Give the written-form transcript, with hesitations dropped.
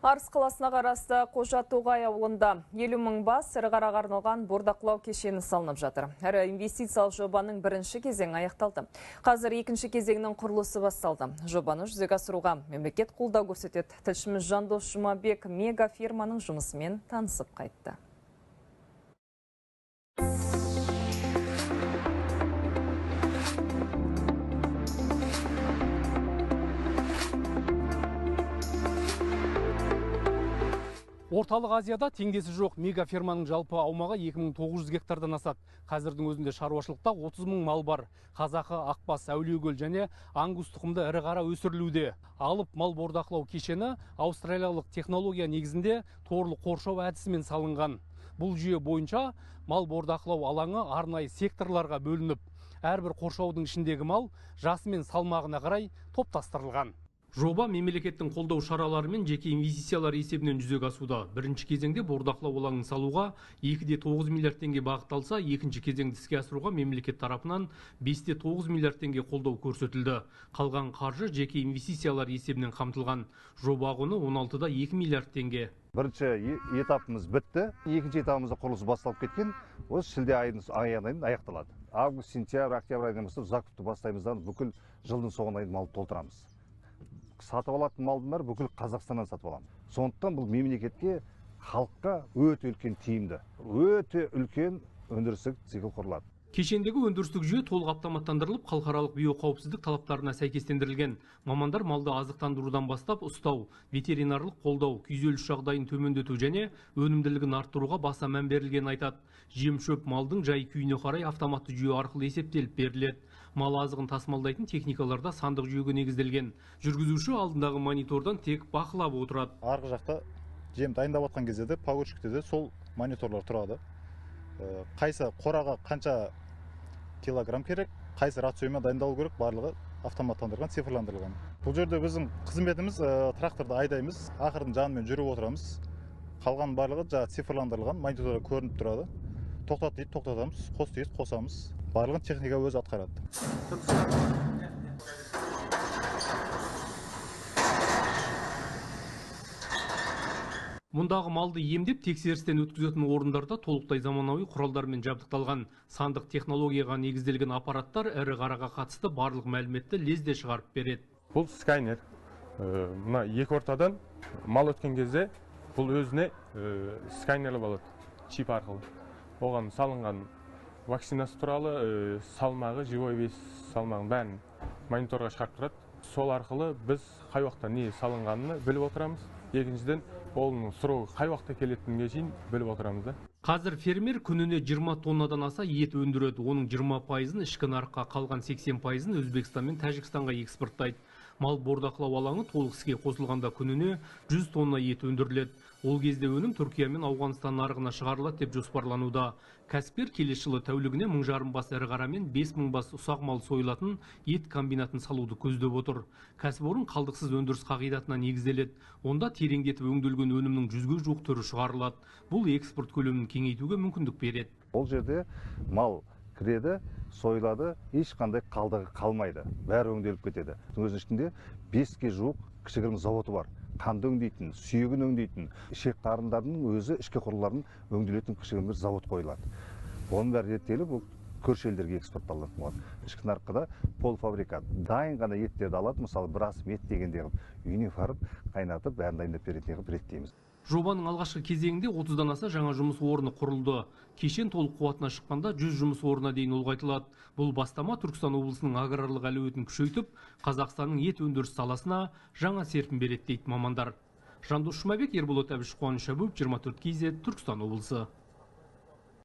Арыс қаласына қарасты Қожатоғай ауылында 50 мың бас ірі қараға арналған бордақылау кешені салынып жатыр. Әрі инвестициялық жобаның бірінші кезеңі аяқталды. Қазір екінші кезеңнің құрылысы басталды. Жобаны жүзеге асыруға мемлекет қолдау көрсетеді. Тілшіміз Жандос Жұмабек мега фирманың жұмысымен танысып қайтты. Орталық Азияда теңдесі жоқ мегаферманың жалпы аумағы 2900 гектардан асады. Қазірдің өзінде шаруашылықта 30 мың мал бар. Қазақы, ақбас, әулиекөл және ангус тұқымды ірі қара өсірілуде. Алып мал бордақылау кешені австралиялық технология негізінде торлы қоршау әдісімен салынған. Бұл жүйе бойынша мал бордақылау алаңы арнайы секторларға бөлініп, әрбір қоршаудың ішіндегі мал жасы мен салмағына қарай топтастырылған. Жоба мемлекеттің қолдау шаралары мен жеке инвестициялар есебінен жүзеге асуда. Бірінші кезеңде бордақылау алаңын салуға 2,9 миллиард теңге бағытталса, екінші кезеңді іске асыруға мемлекет тарапынан 5,9 миллиард теңге қолдау көрсетілді. Қалған қаржы жеке инвестициялар есебінен қамтылған. Жоба құны 16,2 миллиард теңге. Бірінші этапымыз бітті. Екінші этапымызда құрылысы басталып кеткен. Осы шілде айынан аяқталады. Август, сентябрь, октябрь айынан бастап закупты бастаймыздан бүкіл жылдың соңына дейін малды толтырамыз. Сатып алатын малдың бәрі бүкіл Қазақстаннан сатып аламыз. Сондықтан бұл мемлекетке, халыққа өте үлкен тиімді, өте үлкен өндірістік цикл құрылады. Кешендегі өндірістік жүйе толық автоматтандырылып, халықаралық биоқауіпсіздік талаптарына сәйкестендірілген. Мамандар малды азықтандырудан бастап ұстау, ветеринарлық қолдау, күйзеліс жағдайын төмендету және өнімділігін арттыруға баса мән берілген айтады. Жем-шөп малдың жай күйіне қарай автоматты жүйе арқылы есептеліп беріледі. Мал азығын тасымалдайтын техникаларда сандық жүйеге негізделген. Жүргізуші алдындағы монитордан тек бақылап отырады. Арғы жақта жем дайындап отқан кезде де погрузчикте де сол мониторлар тұрады. Қайсы қораға қанша килограмм керек, қайсы рациомен дайындалу керек, барлығы автоматтандырылған, цифрландырылған. Бұл жерде біздің қызметіміз тракторды айдаймыз, ақырдың жанымен жүріп отырамыз. Қалған барлығы цифрландырылған, мониторда көрініп тұрады. Тоқтат дейді, тоқтатамыз, қос дейді, қосамыз. Барлығын техника өзі атқарады. Мұндағы малды емдеп тексерістен өткізетін орындарда толықтай заманауи құралдармен жабдықталған. Сандық технологияға негізделген аппараттар ірі қараға қатысты барлық мәліметті лезде шығарып береді. Бұл скайнер. Мына екі ортадан мал өткен кезде бұл өзіне скайнерлі болады, чип арқылы. Оған салынған вакцинасы туралы салмағы, живой вес салмағын бәрін мониторға шығарып тұрады. Сол арқылы біз қай уақытта не салынғанын біліп отырамыз. Екіншіден, оның сұрауы қай уақытта келетінге шейін біліп отырамыз. Қазір фермер күніне 20 тоннадан аса ет өндіреді. Оның 20%-ын ішкі нарыққа, қалған 80%-ын Өзбекстан мен Тәжікстанға экспорттайды. Мал бордақылау алаңы толық іске қосылғанда күніне 100 тонна ет өндіріледі. Ол кезде өнім Түркия мен Ауғанстан нарығына шығарылады деп жоспарлануда. Кәсіпкер келесі жылы тәулігіне 1000 бас ірі қара мен 5000 бас ұсақ мал сойылатын ет комбинатын салуды көздеп отыр. Кәсіпорын қалдықсыз өндіріс қағидатына негізделеді. Онда тереңдетіп өңделген өнімнің 100-ге жуық түрі шығарылады. Бұл экспорт көлемін кеңейтуге мүмкіндік береді. Бұл жерде мал кіреді, сойылады, ешқандай қалдығы қалмайды. Бәрі өңделіп кетеді. Өзінің ішінде 5-ге жуық кішігірім заводы бар. Қанды өңдейтін, сүйегін өңдейтін, ішек қарындардың өзі ішкі құрылғыларын өңделетін кішігірім бір завод қойылады. Оның бәрі реттеліп, бұл көрші елдерге экспортталатын болады. Ішкі нарыққа полуфабрикат дайын ғана еттерді алады, мысалы бір асым ет дегенде үйіне барып, қайнатып, бәрін дайындап беретін қылып реттейміз. Жобаның алғашқы кезеңінде 30-дан аса жаңа жұмыс орны құрылды. Кешен толық қуатына шыққанда 100 жұмыс орнына дейін ұлғайтылады. Бұл бастама Түркістан облысының аграрлық әлеуетін күшейтіп, Қазақстанның ет өндіріс саласына жаңа серпін береді дейді мамандар. Жандос Жұмабек, Ерболат Әбіш, Қуаныш Әбуов, 24 KZ, Түркістан облысы.